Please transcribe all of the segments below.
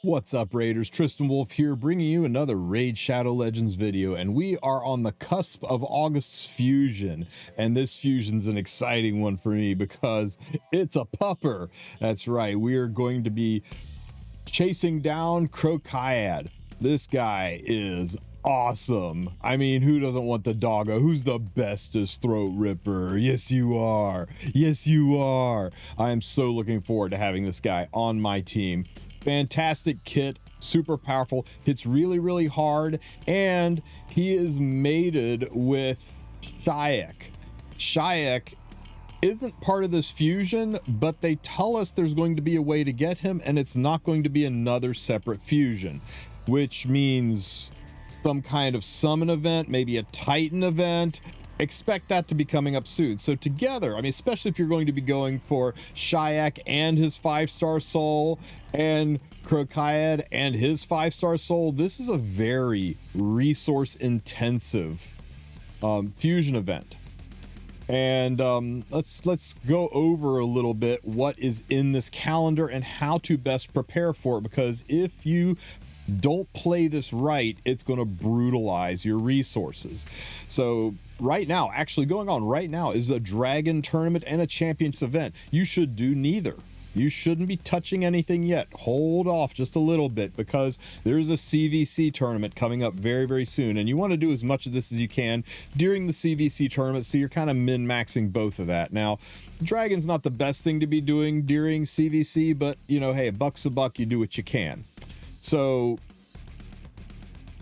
What's up, Raiders? TristenWulf here, bringing you another Raid Shadow Legends video, and we are on the cusp of August's fusion, and this fusion's an exciting one for me because it's a pupper. That's right, we are going to be chasing down Kro'khad. This guy is awesome. I mean, who doesn't want the doggo? Who's the bestest throat ripper? Yes, you are. Yes, you are. I am so looking forward to having this guy on my team. Fantastic kit, super powerful, hits really, really hard, and he is mated with Shayak. Shayak isn't part of this fusion, but they tell us there's going to be a way to get him, and it's not going to be another separate fusion, which means some kind of summon event, maybe a Titan event. Expect that to be coming up soon. So together, I mean, especially if you're going to be going for Shayak and his 5-star soul and Kro'khad and his 5-star soul, this is a very resource intensive fusion event. And let's go over a little bit what is in this calendar and how to best prepare for it, because if you don't play this right, it's going to brutalize your resources. So right now, actually going on right now, is a dragon tournament and a champions event. You should do neither. You shouldn't be touching anything yet. Hold off just a little bit, because there's a CVC tournament coming up very, very soon, and you want to do as much of this as you can during the CVC tournament, so you're kind of min-maxing both of that. Now, dragon's not the best thing to be doing during CVC, but you know, hey, a buck's a buck, you do what you can. So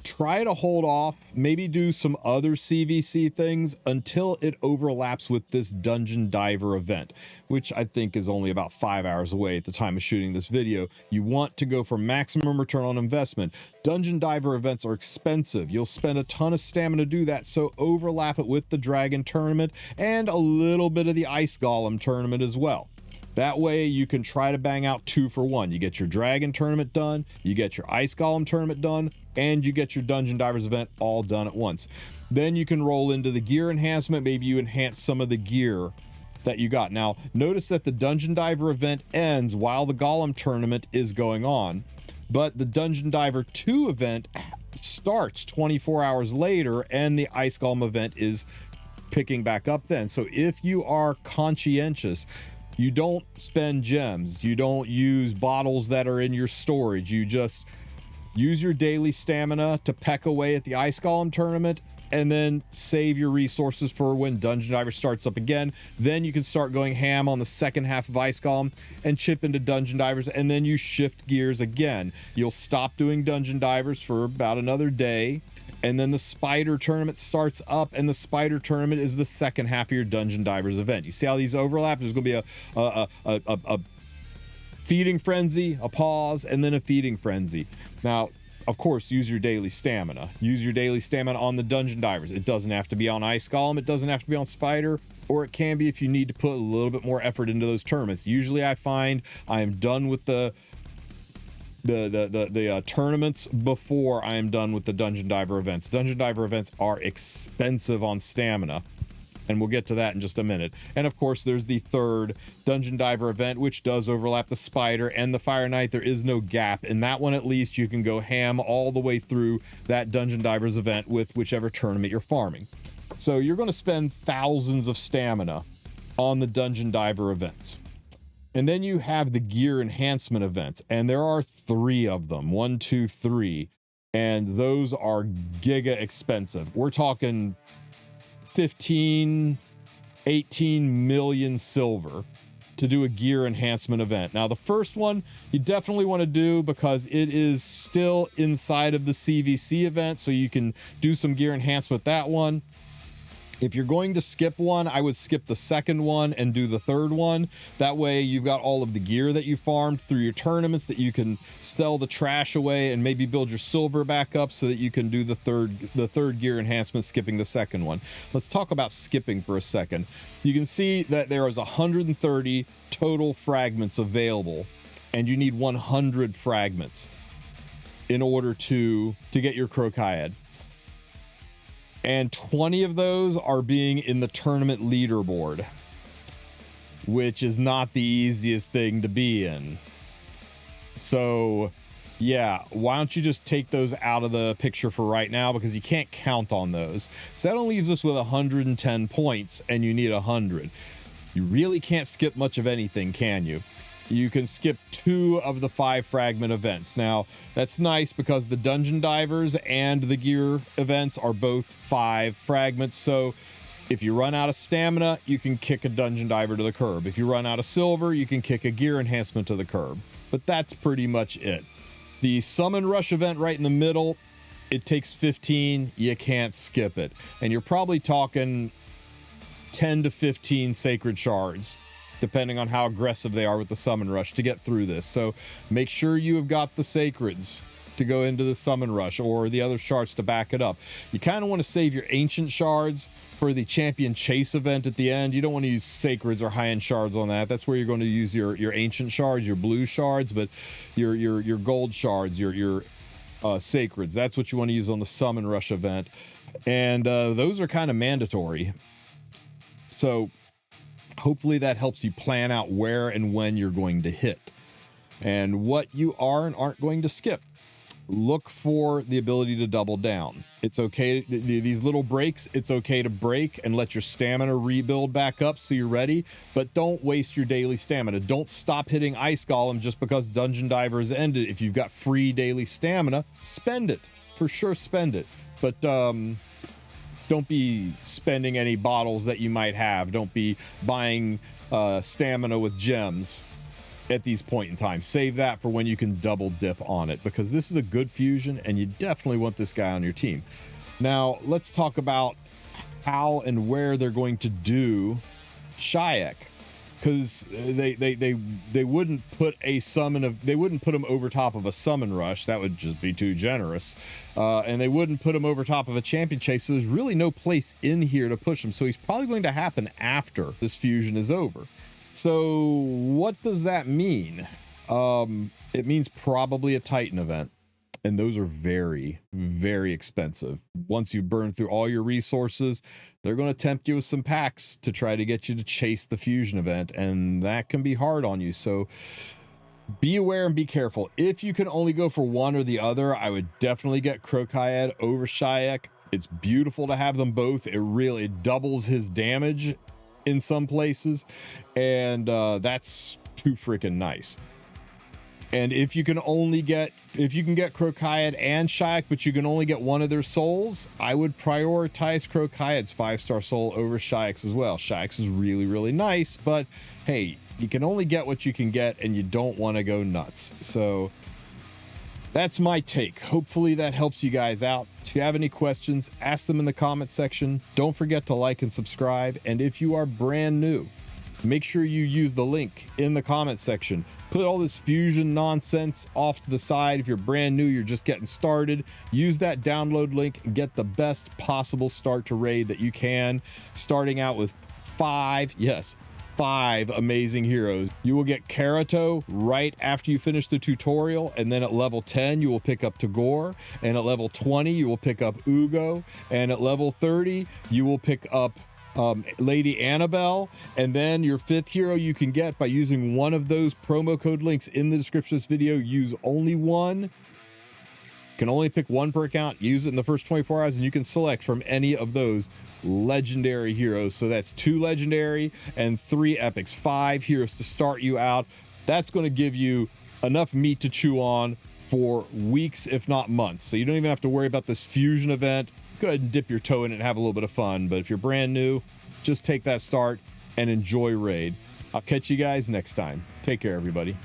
try to hold off, maybe do some other CVC things until it overlaps with this Dungeon Diver event, which I think is only about 5 hours away at the time of shooting this video. You want to go for maximum return on investment. Dungeon Diver events are expensive. You'll spend a ton of stamina to do that, so overlap it with the Dragon Tournament and a little bit of the Ice Golem Tournament as well. That way you can try to bang out 2 for 1. You get your Dragon Tournament done, you get your Ice Golem Tournament done, and you get your Dungeon Divers event all done at once. Then you can roll into the gear enhancement. Maybe you enhance some of the gear that you got. Now, notice that the Dungeon Diver event ends while the Golem Tournament is going on, but the Dungeon Diver 2 event starts 24 hours later, and the Ice Golem event is picking back up then. So if you are conscientious, you don't spend gems, you don't use bottles that are in your storage, you just use your daily stamina to peck away at the Ice Golem Tournament, and then save your resources for when Dungeon Diver starts up again. Then you can start going ham on the second half of Ice Golem and chip into Dungeon Divers, and then you shift gears again. You'll stop doing Dungeon Divers for about another day, and then the Spider Tournament starts up, and the Spider Tournament is the second half of your Dungeon Divers event. You see how these overlap? There's going to be a feeding frenzy, a pause, and then a feeding frenzy. Now, of course, use your daily stamina. Use your daily stamina on the Dungeon Divers. It doesn't have to be on Ice Golem. It doesn't have to be on Spider, or it can be if you need to put a little bit more effort into those tournaments. Usually I find I am done with the tournaments before I am done with the Dungeon Diver events. Dungeon Diver events are expensive on stamina, and we'll get to that in just a minute. And of course, there's the third Dungeon Diver event, which does overlap the Spider and the Fire Knight. There is no gap in that one. At least you can go ham all the way through that Dungeon Divers event with whichever tournament you're farming. So you're going to spend thousands of stamina on the Dungeon Diver events. And then you have the gear enhancement events, and there are 3 of them, 1, 2, 3, and those are giga expensive. We're talking 15, 18 million silver to do a gear enhancement event. Now, the first one you definitely want to do because it is still inside of the CVC event, so you can do some gear enhancement with that one. If you're going to skip one, I would skip the second one and do the third one. That way you've got all of the gear that you farmed through your tournaments that you can sell the trash away and maybe build your silver back up so that you can do the third gear enhancement, skipping the second one. Let's talk about skipping for a second. You can see that there is 130 total fragments available, and you need 100 fragments in order to get your Kro'khad. And 20 of those are being in the tournament leaderboard, which is not the easiest thing to be in. So Yeah, why don't you just take those out of the picture for right now, because you can't count on those. So that only leaves us with 110 points, and you need 100. You really can't skip much of anything, can you? You can skip 2 of the 5 fragment events. Now, that's nice because the dungeon divers and the gear events are both 5 fragments. So if you run out of stamina, you can kick a dungeon diver to the curb. If you run out of silver, you can kick a gear enhancement to the curb. But that's pretty much it. The summon rush event right in the middle, it takes 15. You can't skip it. And you're probably talking 10 to 15 sacred shards, depending on how aggressive they are with the summon rush to get through this. So make sure you have got the sacreds to go into the summon rush, or the other shards to back it up. You kind of want to save your ancient shards for the champion chase event at the end. You don't want to use sacreds or high-end shards on that. That's where you're going to use your ancient shards, your blue shards, but your gold shards, your sacreds, that's what you want to use on the summon rush event. And those are kind of mandatory. So hopefully that helps you plan out where and when you're going to hit and what you are and aren't going to skip. Look for the ability to double down. It's okay, these little breaks, it's okay to break and let your stamina rebuild back up so you're ready, but don't waste your daily stamina. Don't stop hitting Ice Golem just because Dungeon Diver has ended. If you've got free daily stamina, spend it. For sure, spend it. But don't be spending any bottles that you might have. Don't be buying stamina with gems at these point in time. Save that for when you can double dip on it, because this is a good fusion and you definitely want this guy on your team. Now let's talk about how and where they're going to do Shayak, because they wouldn't put a summon of, they wouldn't put him over top of a summon rush. That would just be too generous. And they wouldn't put him over top of a champion chase. So there's really no place in here to push him. So he's probably going to happen after this fusion is over. So what does that mean? It means probably a Titan event, and those are very, very expensive. Once you burn through all your resources, they're going to tempt you with some packs to try to get you to chase the fusion event, and that can be hard on you. So be aware and be careful. If you can only go for one or the other, I would definitely get Kro'khad over Shayak. It's beautiful to have them both. It really doubles his damage in some places, and that's too freaking nice. And if you can get Kro'khad and Shayak, but you can only get one of their souls, I would prioritize Kro'khad's 5-star soul over Shayak's as well. Shayak's is really, really nice, but hey, you can only get what you can get, and you don't want to go nuts. So that's my take. Hopefully that helps you guys out. If you have any questions, ask them in the comment section. Don't forget to like and subscribe. And if you are brand new, make sure you use the link in the comment section. Put all this fusion nonsense off to the side. If you're brand new, you're just getting started, use that download link and get the best possible start to raid that you can, starting out with 5 amazing heroes. You will get Karato right after you finish the tutorial, and then at level 10 you will pick up Tagore, and at level 20 you will pick up Ugo, and at level 30 you will pick up Lady Annabelle, and then your 5th hero you can get by using one of those promo code links in the description of this video. Use only one. You can only pick one per account. Use it in the first 24 hours, and you can select from any of those legendary heroes. So that's 2 legendary and 3 epics, 5 heroes to start you out. That's going to give you enough meat to chew on for weeks, if not months. So you don't even have to worry about this fusion event. Go ahead and dip your toe in it and have a little bit of fun. But if you're brand new, just take that start and enjoy raid. I'll catch you guys next time. Take care, everybody.